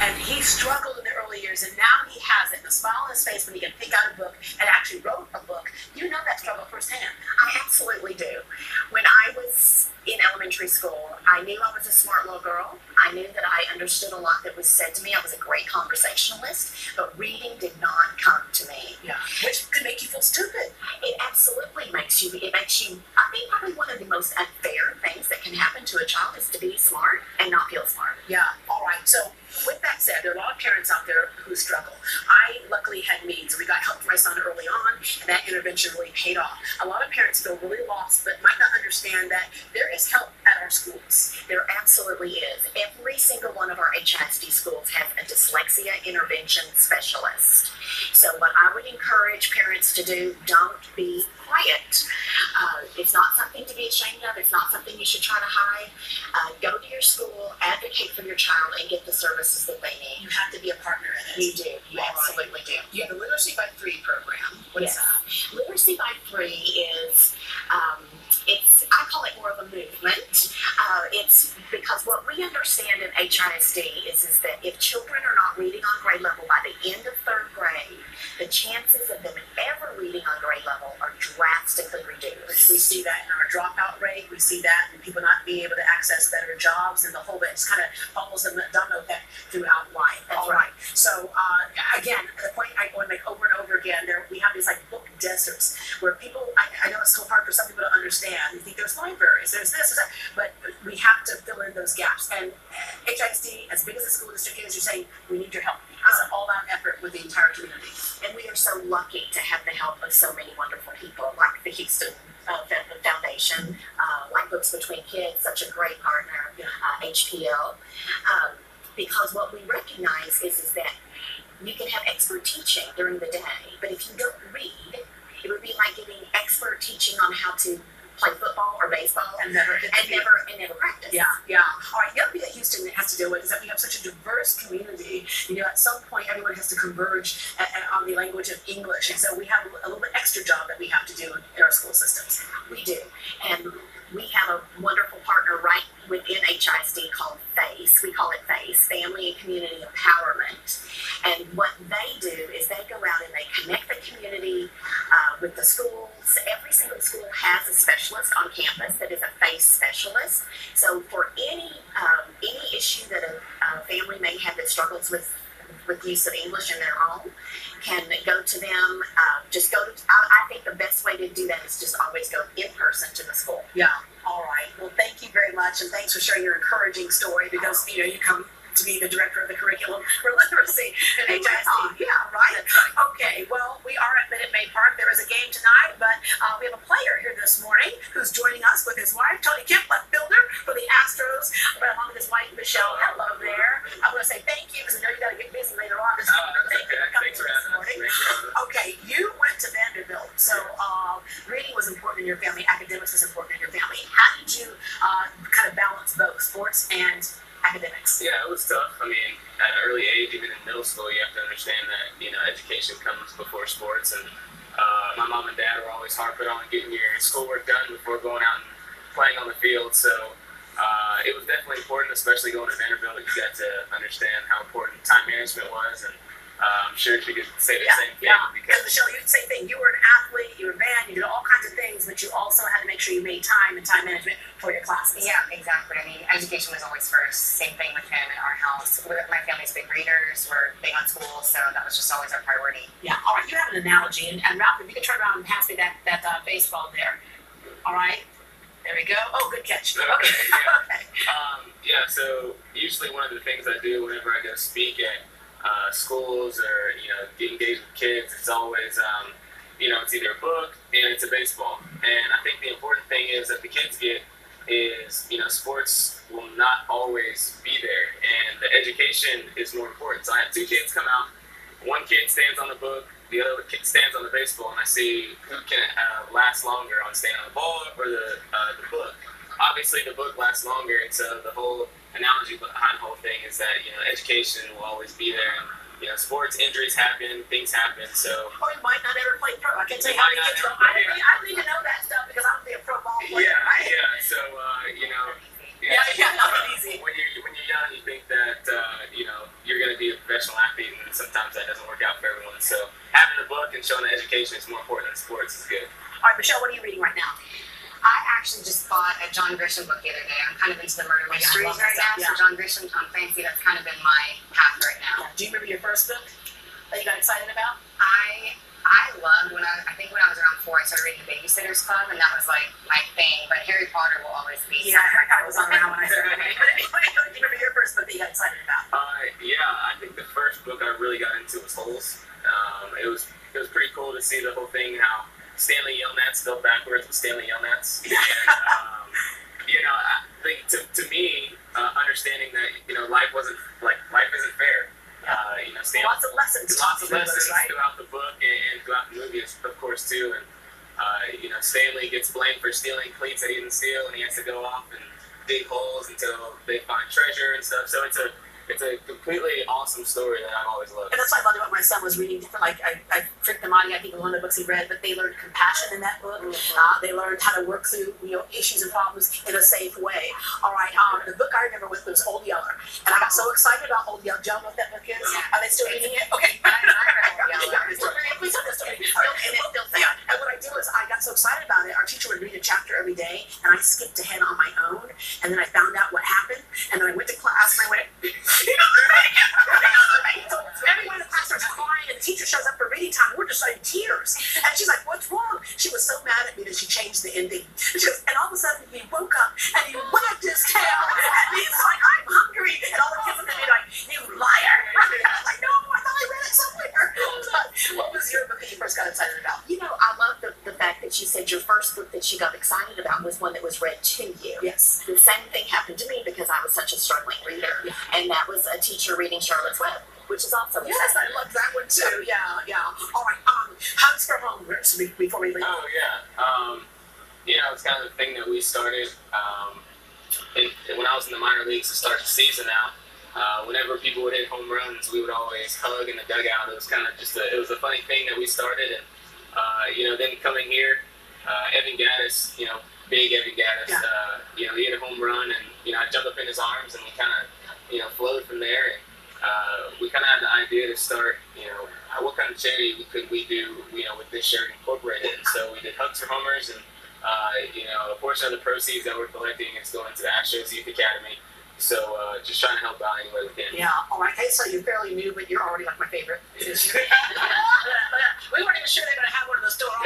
And he struggled in the early years, and now he has it. The smile on his face when he can pick out a book and actually wrote a book. You know that struggle firsthand. I absolutely do. When I was in elementary school, I knew I was a smart little girl. I knew that I understood a lot that was said to me. I was a great conversationalist, but reading did not come to me. Yeah, which could make you feel stupid. It absolutely makes you, I think probably one of the most unfair things that can happen to a child is to be smart and not feel smart. Yeah, all right. So with that said, there are a lot of parents out there who struggle. I luckily had means. We got help for my son early on, and that intervention really paid off. A lot of parents feel really lost, but might not understand that there is help at our schools. There absolutely is. Every single one of our HISD schools has a dyslexia intervention specialist. So what I would encourage parents to do, don't be quiet. It's not something to be ashamed of. It's not something you should try to hide. Go to your school, advocate for your child, and get the services that they need. You have to be a partner in it. You do. You absolutely do. You have the Literacy by 3 program. What is that? Literacy by 3 is, I call it more of a movement. It's because what we understand in HISD is that if children are not reading on grade level by the end of 3rd grade, the chances of them ever reading on grade level are drastically reduced. We see that in our dropout rate. We see that in people not being able to access better jobs, and the whole bit just kind of follows a domino effect throughout life. That's right. So again, the point I want to make over and over again, we have these like book deserts where people, I know it's so hard for some people to understand. You think there's libraries, there's this, there's that, but we have to fill in those gaps. And HISD, as big as the school district is, you're saying we need your help. It's an all-out effort with the entire community. And we are so lucky to have the help of so many wonderful people, like the Houston Foundation, like Books Between Kids, such a great partner, HPL. Because what we recognize is that you can have expert teaching during the day, but if you don't read, it would be like getting expert teaching on how to play football or baseball and never practice. Yeah. All right, the other thing that Houston has to deal with is that we have such a diverse community. You know, at some point, everyone has to converge on the language of English, and so we have a little bit extra job that we have to do in our school systems. We do, and we have a wonderful partner right within HISD called FACE. We call it FACE, Family and Community Empowerment. And what they do is they go out and they connect the community with the schools. Every single school has a specialist on campus that is a FACE specialist. So for any issue that a family may have that struggles with use of English in their home, can go to them. I think the best way to do that is just always go in person to the school. Yeah. All right. Well, thank you very much, and thanks for sharing your encouraging story, because you come to be the director of the curriculum for literacy at HISD. Yeah, right? That's right. Okay, well, we are at Minute Maid Park. There is a game tonight, but we have a player here this morning who's joining us with his wife, Tony Kemp, left fielder for the Astros, but along with his wife, Michelle. Hello there. I want to say thank you, because I know you got to get busy later on this morning. Thank you for coming this morning. Okay, you went to Vanderbilt, so reading was important in your family, academics was important in your family. How did you kind of balance both sports and academics? Yeah, it was tough. I mean, at an early age, even in middle school, you have to understand that, education comes before sports. And my mom and dad were always harping on getting your schoolwork done before going out and playing on the field. So it was definitely important, especially going to Vanderbilt. You got to understand how important time management was. And I'm sure she could say the same thing. Yeah, because Michelle, you did the same thing. You were an athlete, you were a band, you did all kinds of things, but you also had to make sure you made time and time management for your classes. Yeah, exactly. I mean, education was always first. Same thing with him in our house. My family's big readers. We're big on school, so that was just always our priority. Yeah, all right. You have an analogy, and Ralph, if you could turn around and pass me that baseball there. All right. There we go. Oh, good catch. Okay. Yeah, so usually one of the things I do whenever I go speak at schools or get engaged with kids, it's always it's either a book and it's a baseball. And I think the important thing is that the kids get is sports will not always be there, and the education is more important. So I have 2 kids come out. One kid stands on the book, the other kid stands on the baseball, and I see who can last longer on staying on the ball or the book. Obviously, the book lasts longer, and so the whole analogy behind the whole thing is that education will always be there, and sports injuries happen, things happen. So or you might not ever play pro. I can tell you how many kids don't. I need to know that stuff because I'm gonna be a pro ball player. Yeah. So not easy. When you're young, you think that you're gonna be professional athlete, and sometimes that doesn't work out for everyone. So having the book and showing that education is more important than sports is good. All right, Michelle, what are you reading right now? I actually just bought a John Grisham book the other day. I'm kind of into the murder mysteries love right that now. stuff, So John Grisham, Tom Clancy, that's kind of been my path right now. Do you remember your first book that you got excited about? I loved when I think when I was around 4, I started reading the Babysitter's Club, and that was like my thing. But Harry Potter will always be. Yeah, Harry Potter was on around when I started reading. But anyway, do you remember your first book that you got excited about? Yeah, I think the first book I really got into was Holes. It was pretty cool to see the whole thing, how Stanley Yelnats spelled backwards with Stanley Yelnats. And, I think to me, understanding that life isn't fair. Lots of lessons. Right? Throughout the book and throughout the movie, of course, too. And Stanley gets blamed for stealing cleats that he didn't steal, and he has to go off and dig holes until they find treasure and stuff. So it's a completely awesome story that I've always loved. And that's why I loved it when my son was reading different, like, I tricked him on, I think, one of the books he read, but they learned compassion in that book. They learned how to work through, issues and problems in a safe way. All right, the book I remember was Old Yeller. And I got so excited about Old Yeller. Do you know what that book is? Yeah. Are they still reading it? Okay. I read Old Yeller. Please tell the story. And what I do is I got so excited about it, our teacher would read a chapter every day, and I skipped ahead on my own, and then I found out what happened, and then I went to class and I went, so everyone in the class starts crying, and the teacher shows up for reading time. We're just in tears. And she's like, "What's wrong?" She was so mad at me that she changed the ending. And all of a sudden, he woke up and he wagged his tail. And he's like, "I'm hungry." And all the kids looked at me like, "You liar." I was like, "No, I thought I read it somewhere." But what was your book that you first got excited about? I love the fact that you said your first book that you got excited about was one that was read to you. Yes. The same thing happened to me because I was such a struggling reader. Yeah. And that was a teacher reading Charlotte's Web, which is also Yes, I loved that one too. Yeah. All right. Hugs for home before we leave. Oh yeah. It's kind of the thing that we started when I was in the minor leagues to start the season out. Whenever people would hit home runs, we would always hug in the dugout. It was kind of it was a funny thing that we started, and then coming here, Evan Gaddis, big Evan Gaddis, he hit a home run, and I jumped up in his arms, and we kind of flowed from there. And we kind of had the idea to start, what kind of charity could we do, with this shirt incorporated. And so we did Hugs for Homers, and a portion of the proceeds that we're collecting is going to the Astro's Youth Academy. So just trying to help out any way we can. Yeah, all right. Okay, so you're fairly new, but you're already like my favorite. We weren't even sure they were going to have one in the store. All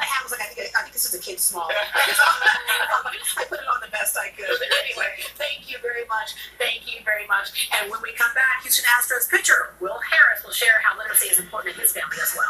they had was like, I think this is a kid's small. I put it on the best I could. But anyway, thank you very much. Thank you very much. And when we come back, Houston Astros pitcher Will Harris will share how literacy is important in his family as well.